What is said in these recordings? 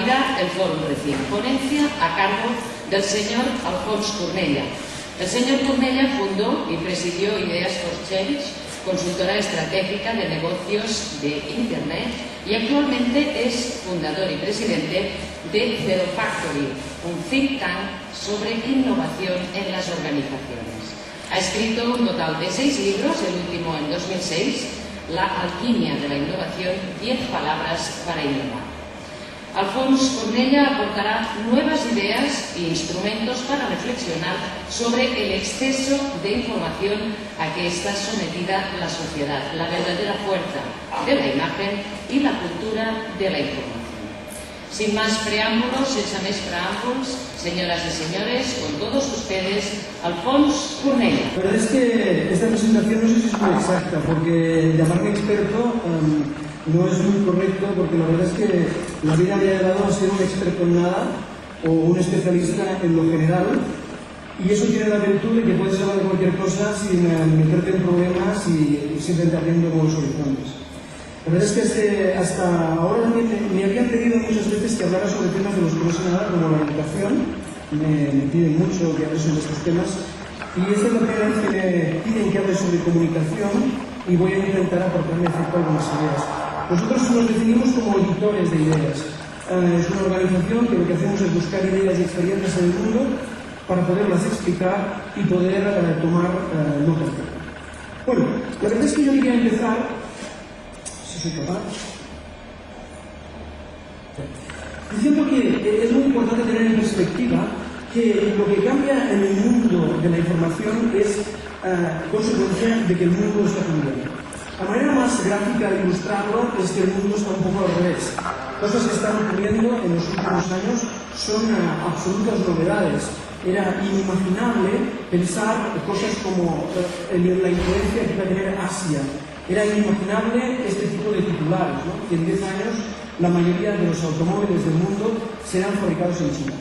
abrirá el Foro Recim, ponencia a cargo del señor Alfons Cornella. El señor Cornella fundó y presidió Ideas for Change, consultora estratégica de negocios de Internet, y actualmente es fundador y presidente de Zero Factory, un think tank sobre innovación en las organizaciones. Ha escrito un total de 6 libros, el último en 2006, La alquimia de la innovación, 10 palabras para innovar. Alfons Cornella aportará nuevas ideas e instrumentos para reflexionar sobre el exceso de información a que está sometida la sociedad, la verdadera fuerza de la imagen y la cultura de la información. Sin más preámbulos, échames preámbulos, señoras y señores, con todos ustedes, Alfons Cornella. La verdad es que esta presentación no sé si es muy exacta, porque llamarme experto no es muy correcto, porque la verdad es que la vida me ha llevado a ser un experto en nada o un especialista en lo general, y eso tiene la virtud de que puedes hablar de cualquier cosa sin meterte en problemas y simplemente abriendo nuevos horizontes. La verdad es que hasta ahora también me habían pedido muchas veces que hablara sobre temas de los que no sé nada, como la educación. Me piden mucho que hable sobre estos temas, y esta es la primera vez que me piden que hable sobre comunicación, y voy a intentar aportar en efecto algunas ideas. Nosotros nos definimos como editores de ideas. Es una organización que lo que hacemos es buscar ideas y experiencias en el mundo para poderlas explicar y poder tomar notas. Bueno, la verdad es que yo quería empezar, si soy capaz, diciendo que es muy importante tener en perspectiva que lo que cambia en el mundo de la información es consecuencia de que el mundo está cambiando. La manera más gráfica de ilustrarlo es que el mundo está un poco al revés. Cosas que están ocurriendo en los últimos años son absolutas novedades. Era inimaginable pensar cosas como la influencia que iba a tener Asia. Era inimaginable este tipo de titulares, ¿no? Que en 10 años la mayoría de los automóviles del mundo serán fabricados en China.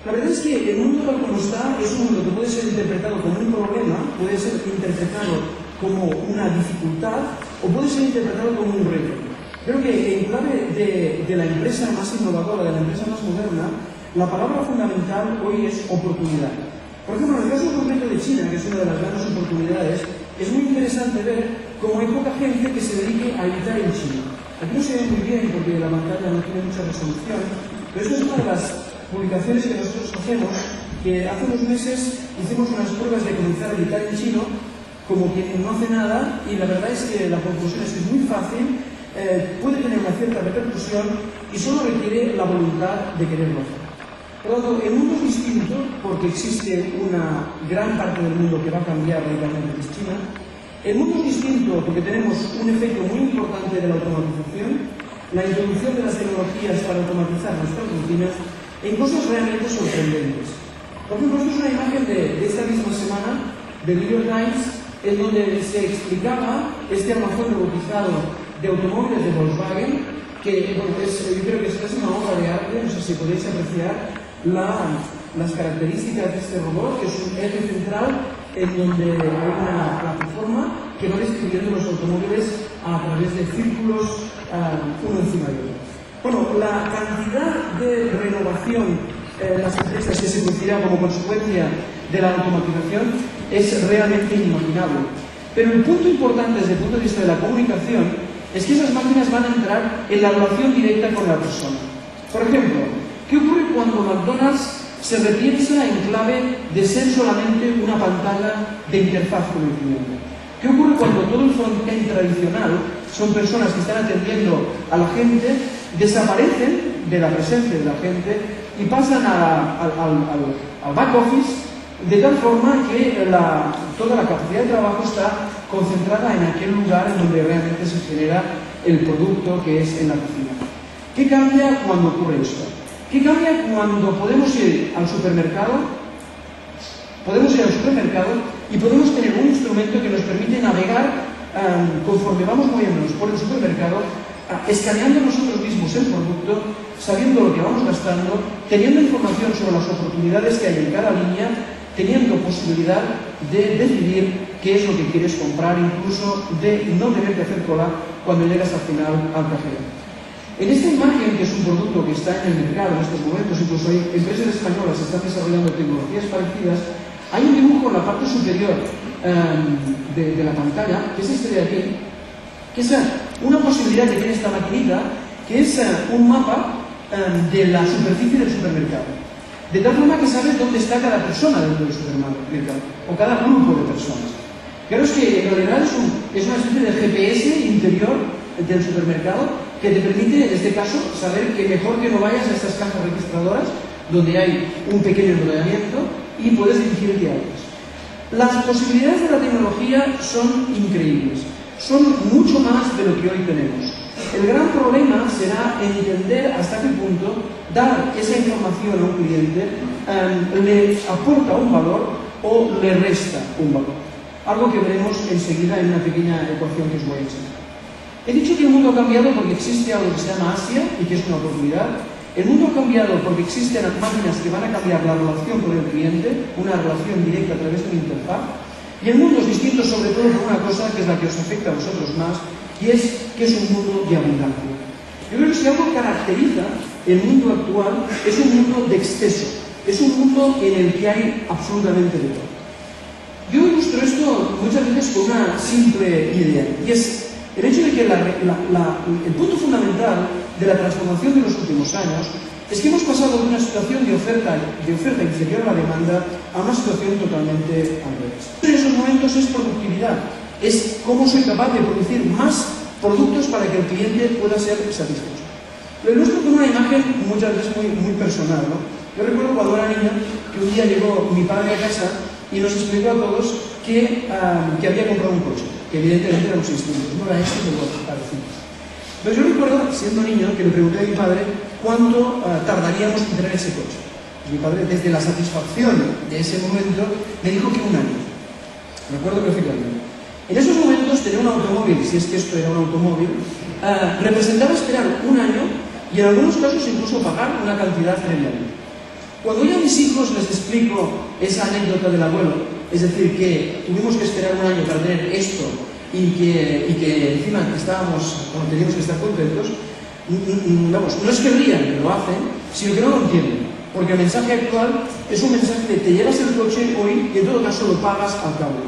La verdad es que el mundo tal como está es un mundo que puede ser interpretado como un problema, puede ser interpretado como una dificultad o puede ser interpretado como un reto. Creo que en clave de la empresa más innovadora, de la empresa más moderna, la palabra fundamental hoy es oportunidad. Por ejemplo, en el caso concreto de China, que es una de las grandes oportunidades, es muy interesante ver cómo hay poca gente que se dedique a editar en China. Aquí no se ve muy bien porque la pantalla no tiene mucha resolución, pero esta es una de las publicaciones que nosotros hacemos, que hace unos meses hicimos unas pruebas de comenzar a editar en chino, como quien no hace nada, y la verdad es que la conclusión es que es muy fácil, puede tener una cierta repercusión y solo requiere la voluntad de quererlo hacer. Por lo tanto, el mundo es distinto porque existe una gran parte del mundo que va a cambiar radicalmente, que es China. El mundo es distinto porque tenemos un efecto muy importante de la automatización, la introducción de las tecnologías para automatizar nuestras rutinas en cosas realmente sorprendentes. Por ejemplo, esto es una imagen de esta misma semana de New York Times, en donde se explicaba este almacén robotizado de automóviles de Volkswagen, que bueno, yo creo que es una obra de arte. No sé si podéis apreciar las características de este robot, que es un eje central en donde hay una plataforma que va distribuyendo los automóviles a través de círculos uno encima de otro. Bueno, la cantidad de renovación en las empresas que se producirá como consecuencia de la automatización es realmente inimaginable. Pero el punto importante desde el punto de vista de la comunicación es que esas máquinas van a entrar en la relación directa con la persona. Por ejemplo, ¿qué ocurre cuando McDonald's se repiensa en clave de ser solamente una pantalla de interfaz con el cliente? ¿Qué ocurre cuando todo el frontend tradicional son personas que están atendiendo a la gente, desaparecen de la presencia de la gente y pasan al back office, de tal forma que toda la capacidad de trabajo está concentrada en aquel lugar en donde realmente se genera el producto, que es en la cocina? ¿Qué cambia cuando ocurre esto? ¿Qué cambia cuando podemos ir al supermercado? Podemos ir al supermercado y podemos tener un instrumento que nos permite navegar conforme vamos moviéndonos por el supermercado, escaneando nosotros mismos el producto, sabiendo lo que vamos gastando, teniendo información sobre las oportunidades que hay en cada línea, teniendo posibilidad de decidir qué es lo que quieres comprar, incluso de no tener que hacer cola cuando llegas al final al cajero. En esta imagen, que es un producto que está en el mercado en estos momentos, incluso hay empresas españolas que están desarrollando tecnologías parecidas, hay un dibujo en la parte superior de la pantalla, que es este de aquí, que es una posibilidad que tiene esta maquinita, que es un mapa de la superficie del supermercado. De tal forma que sabes dónde está cada persona dentro del supermercado, o cada grupo de personas. Claro, es que en realidad es una especie de GPS interior del supermercado que te permite, en este caso, saber que mejor que no vayas a estas cajas registradoras donde hay un pequeño enrollamiento y puedes dirigirte a ellas. Las posibilidades de la tecnología son increíbles, son mucho más de lo que hoy tenemos. El gran problema será entender hasta qué punto dar esa información a un cliente le aporta un valor o le resta un valor. Algo que veremos enseguida en una pequeña ecuación que os voy a enseñar. He dicho que el mundo ha cambiado porque existe algo que se llama Asia y que es una oportunidad. El mundo ha cambiado porque existen máquinas que van a cambiar la relación con el cliente, una relación directa a través de una interfaz. Y el mundo es distinto sobre todo por una cosa que es la que os afecta a vosotros más, y es que es un mundo de abundancia. Yo creo que si algo caracteriza el mundo actual es un mundo de exceso, es un mundo en el que hay absolutamente de todo. Yo ilustro esto muchas veces con una simple idea, y es el hecho de que el punto fundamental de la transformación de los últimos años es que hemos pasado de una situación de oferta inferior a la demanda a una situación totalmente al revés. En esos momentos es productividad, es cómo soy capaz de producir más productos para que el cliente pueda ser satisfecho. Lo ilustro con una imagen muchas veces muy personal, ¿no? Yo recuerdo cuando era niño que un día llegó mi padre a casa y nos explicó a todos que había comprado un coche, que evidentemente era un 600, no era este, pero parecido. Pero yo recuerdo, siendo niño, que le pregunté a mi padre cuánto tardaríamos en tener ese coche. Y mi padre, desde la satisfacción de ese momento, me dijo que un año. Recuerdo perfectamente. En esos momentos, tener un automóvil, si es que esto era un automóvil, representaba esperar un año y en algunos casos incluso pagar una cantidad tremenda. Cuando yo a mis hijos les explico esa anécdota del abuelo, es decir, que tuvimos que esperar un año para tener esto y que encima teníamos que estar contentos, vamos, no es que rían, que lo hacen, sino que no lo entienden. Porque el mensaje actual es un mensaje de te llevas el coche hoy y en todo caso lo pagas al cabo.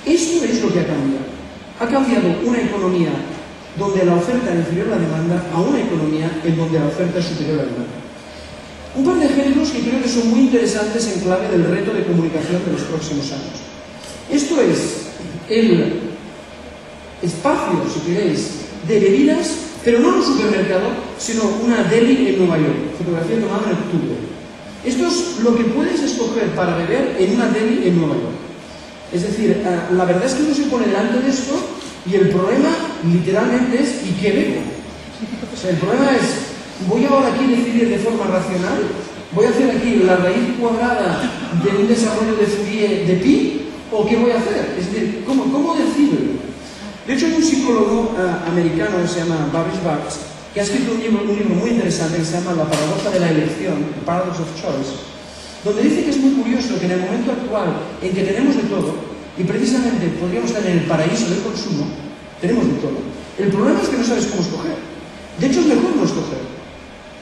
Esto es lo que ha cambiado. Ha cambiado una economía donde la oferta es inferior a la demanda a una economía en donde la oferta es superior a la demanda. Un par de ejemplos que creo que son muy interesantes en clave del reto de comunicación de los próximos años. Esto es el espacio, si queréis, de bebidas, pero no en un supermercado, sino una deli en Nueva York, fotografía tomada en octubre. Esto es lo que puedes escoger para beber en una deli en Nueva York. Es decir, la verdad es que uno se pone delante de esto y el problema literalmente es ¿y qué bebo? O sea, el problema es ¿voy ahora aquí a decidir de forma racional? ¿Voy a hacer aquí la raíz cuadrada de un desarrollo de Fourier de pi? ¿O qué voy a hacer? Es decir, ¿cómo decido? De hecho, hay un psicólogo americano que se llama Babbage Bugs que ha escrito un libro muy interesante que se llama La paradoja de la elección, The Paradox of Choice, donde dice que es muy curioso que en el momento actual en que tenemos de todo, y precisamente podríamos estar en el paraíso del consumo, tenemos de todo. El problema es que no sabes cómo escoger. De hecho, es mejor no escoger.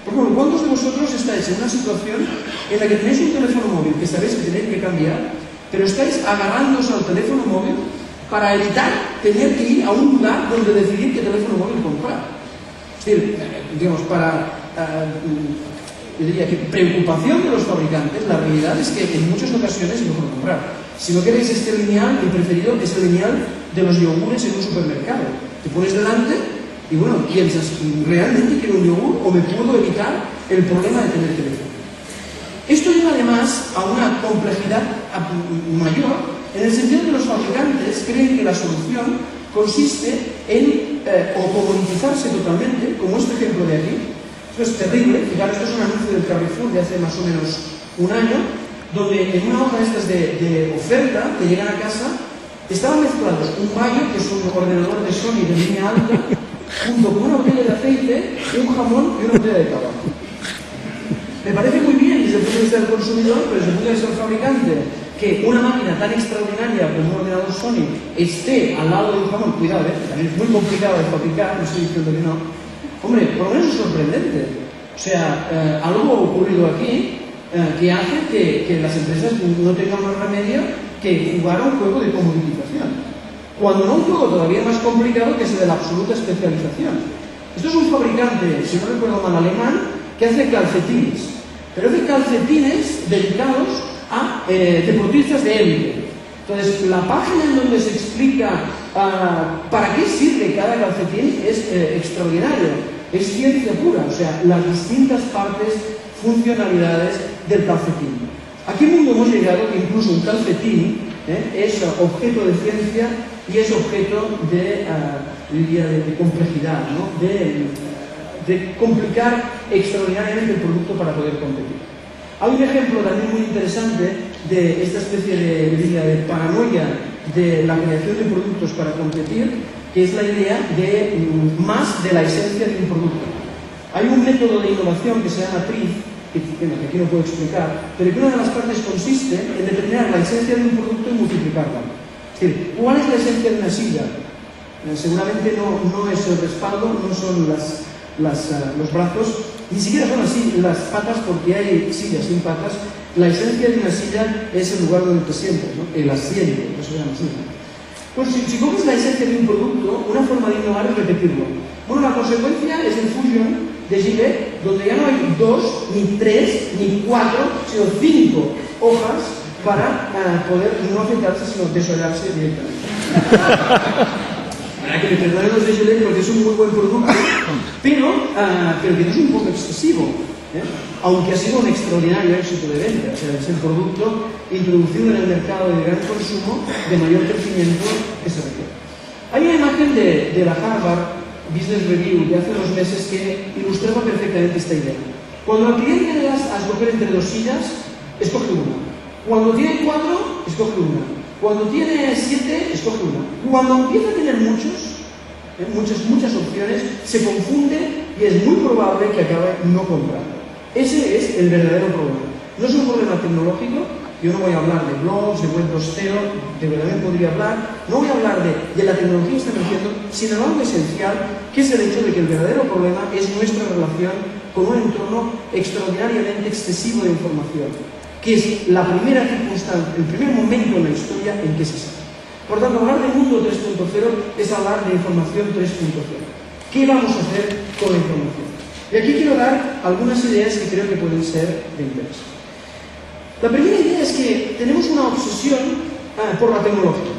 Por ejemplo, ¿cuántos de vosotros estáis en una situación en la que tenéis un teléfono móvil que sabéis que tenéis que cambiar, pero estáis agarrándoos al teléfono móvil para evitar tener que ir a un lugar donde decidir qué teléfono móvil comprar? Es decir, digamos, yo diría que preocupación de los fabricantes, la realidad es que en muchas ocasiones es mejor comprar. Si no queréis este lineal, mi preferido es el lineal de los yogures en un supermercado. Te pones delante y bueno, piensas, ¿realmente quiero un yogur o me puedo evitar el problema de tener teléfono? Esto lleva además a una complejidad mayor en el sentido de que los fabricantes creen que la solución consiste en comoditizarse totalmente, como este ejemplo de aquí. Esto es terrible. Fijaros, esto es un anuncio del Carrefour de hace más o menos un año, donde en una hoja de estas de oferta que llegan a casa estaban mezclados un Vaio, que es un ordenador de Sony de línea alta, junto con una botella de aceite, un jamón y una botella de tabaco. Me parece muy bien desde el punto de vista del consumidor, pero desde el punto de vista del fabricante, que una máquina tan extraordinaria como un ordenador Sony esté al lado de un jamón, cuidado, también es muy complicado de fabricar, no estoy diciendo que no, hombre, por lo menos es sorprendente. O sea, algo ha ocurrido aquí que hace que las empresas no tengan más remedio que jugar a un juego de comoditización. Cuando no un juego todavía más complicado que es el de la absoluta especialización. Esto es un fabricante, si no recuerdo mal, alemán, que hace calcetines. Pero hace calcetines dedicados a deportistas de élite. Entonces, la página en donde se explica para qué sirve cada calcetín es extraordinario. Es ciencia pura, o sea, las distintas partes, funcionalidades del calcetín. ¿A qué mundo hemos llegado que incluso un calcetín es objeto de ciencia y es objeto de complejidad, ¿no? de complicar extraordinariamente el producto para poder competir? Hay un ejemplo también muy interesante de esta especie de paranoia de la creación de productos para competir, que es la idea de más de la esencia de un producto. Hay un método de innovación que se llama TRIZ, que aquí no puedo explicar, pero que una de las partes consiste en determinar la esencia de un producto y multiplicarla. Es decir, ¿cuál es la esencia de una silla? Seguramente no es el respaldo, no son los brazos, ni siquiera son así las patas, porque hay sillas sin patas. La esencia de una silla es el lugar donde te sientas, ¿no? El asiento, eso se llama así. Pues si coges la esencia de un producto, una forma de innovar es repetirlo. Bueno, la consecuencia es el Fusion de Gillette, donde ya no hay 2, ni 3, ni 4, sino 5 hojas para poder no afectarse, sino desollarse directamente. Para que me perdonen los de Gillette, porque es un muy buen producto, pero que no es un poco excesivo, aunque ha sido un extraordinario éxito de venta. O sea, es el producto introducido en el mercado de gran consumo de mayor crecimiento que se requiere. Hay una imagen de la Harvard Business Review de hace unos meses que ilustraba perfectamente esta idea. Cuando al cliente le das a escoger entre 2 sillas, escoge una. Cuando tiene 4, escoge una. Cuando tiene 7, escoge una. Cuando empieza a tener muchas opciones, se confunde y es muy probable que acabe no comprando. Ese es el verdadero problema. No es un problema tecnológico. Yo no voy a hablar de blogs, de buen posteo, de verdad podría hablar. No voy a hablar de la tecnología que está creciendo, sino de algo esencial, que es el hecho de que el verdadero problema es nuestra relación con un entorno extraordinariamente excesivo de información, que es la primera circunstancia, el primer momento en la historia en que se sabe. Por tanto, hablar de mundo 3.0 es hablar de información 3.0. ¿Qué vamos a hacer con la información? Y aquí quiero dar algunas ideas que creo que pueden ser de interés. La primera idea es que tenemos una obsesión por la tecnología,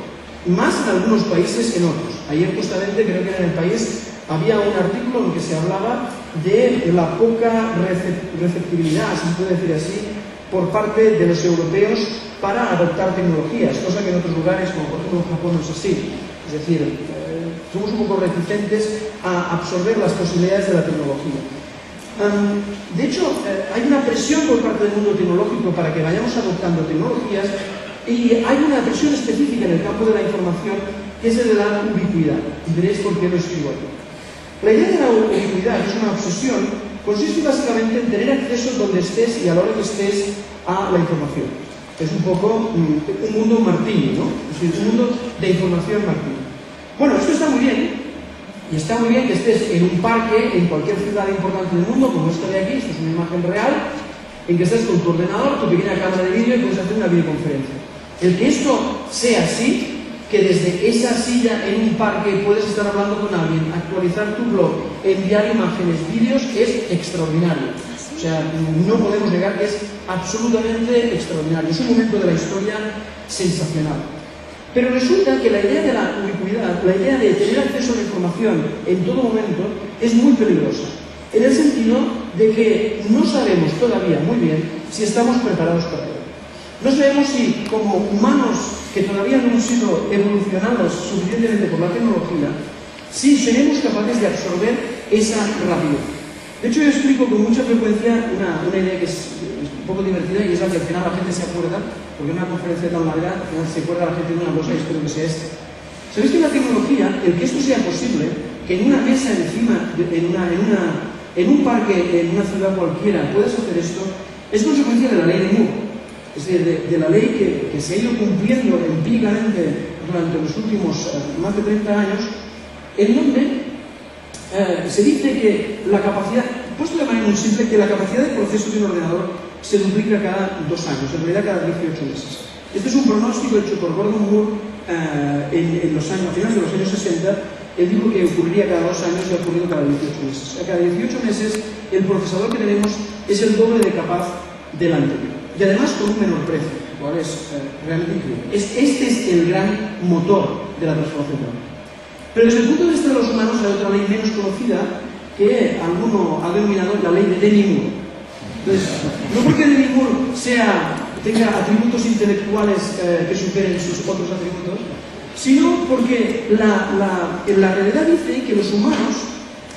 más en algunos países que en otros. Ayer justamente creo que en el país había un artículo en el que se hablaba de la poca receptibilidad, si se puede decir así, por parte de los europeos para adoptar tecnologías, cosa que en otros lugares, como por ejemplo en Japón, no es así. Es decir, somos un poco reticentes a absorber las posibilidades de la tecnología. De hecho, hay una presión por parte del mundo tecnológico para que vayamos adoptando tecnologías, y hay una presión específica en el campo de la información, que es el de la ubicuidad. Y veréis por qué lo escribo aquí. La idea de la ubicuidad, que es una obsesión, consiste básicamente en tener acceso donde estés y a la hora que estés a la información. Es un poco un mundo Martini, ¿no? Es decir, un mundo de información Martini. Bueno, esto está muy bien. Y está muy bien que estés en un parque, en cualquier ciudad importante del mundo, como esta de aquí. Esto es una imagen real, en que estás con tu ordenador, tu pequeña cámara de vídeo y puedes hacer una videoconferencia. El que esto sea así, que desde esa silla en un parque puedes estar hablando con alguien, actualizar tu blog, enviar imágenes, vídeos, es extraordinario. O sea, no podemos negar que es absolutamente extraordinario. Es un momento de la historia sensacional. Pero resulta que la idea de la ubicuidad, la idea de tener acceso a la información en todo momento, es muy peligrosa. En el sentido de que no sabemos todavía muy bien si estamos preparados para ello. No sabemos si, como humanos que todavía no hemos sido evolucionados suficientemente por la tecnología, si seremos capaces de absorber esa rapidez. De hecho, yo explico con mucha frecuencia una idea que es un poco divertida, y es la que al final la gente se acuerda, porque en una conferencia tan larga al final se acuerda la gente de una cosa, y espero que sea esta. ¿Sabéis que la tecnología, el que esto sea posible, que en una mesa encima, en un parque, en una ciudad cualquiera, puedas hacer esto, es consecuencia de la ley de Moore? Es decir, de la ley que se ha ido cumpliendo empíricamente durante los últimos más de 30 años, en donde Se dice que la capacidad, puesto de manera muy simple, que la capacidad de proceso de un ordenador se duplica cada 2 años, en realidad cada 18 meses. Este es un pronóstico hecho por Gordon Moore a finales de los años 60. Él dijo que ocurriría cada 2 años y ha ocurrido cada 18 meses. O sea, cada 18 meses el procesador que tenemos es el doble de capaz del anterior. Y además con un menor precio, lo cual es realmente increíble. Este es el gran motor de la transformación. Pero desde el punto de vista de los humanos hay otra ley menos conocida que alguno ha denominado la ley de Demi-Moore. Entonces, no porque Demi-Moore tenga atributos intelectuales que superen sus otros atributos, sino porque la realidad dice que los humanos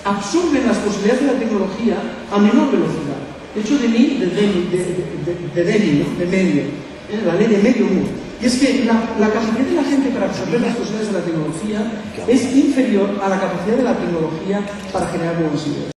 absorben las posibilidades de la tecnología a menor velocidad. De hecho, de medio, la ley de medio-Moore. Y es que la capacidad de la gente para absorber las posibilidades de la tecnología es inferior a la capacidad de la tecnología para generar nuevas ideas.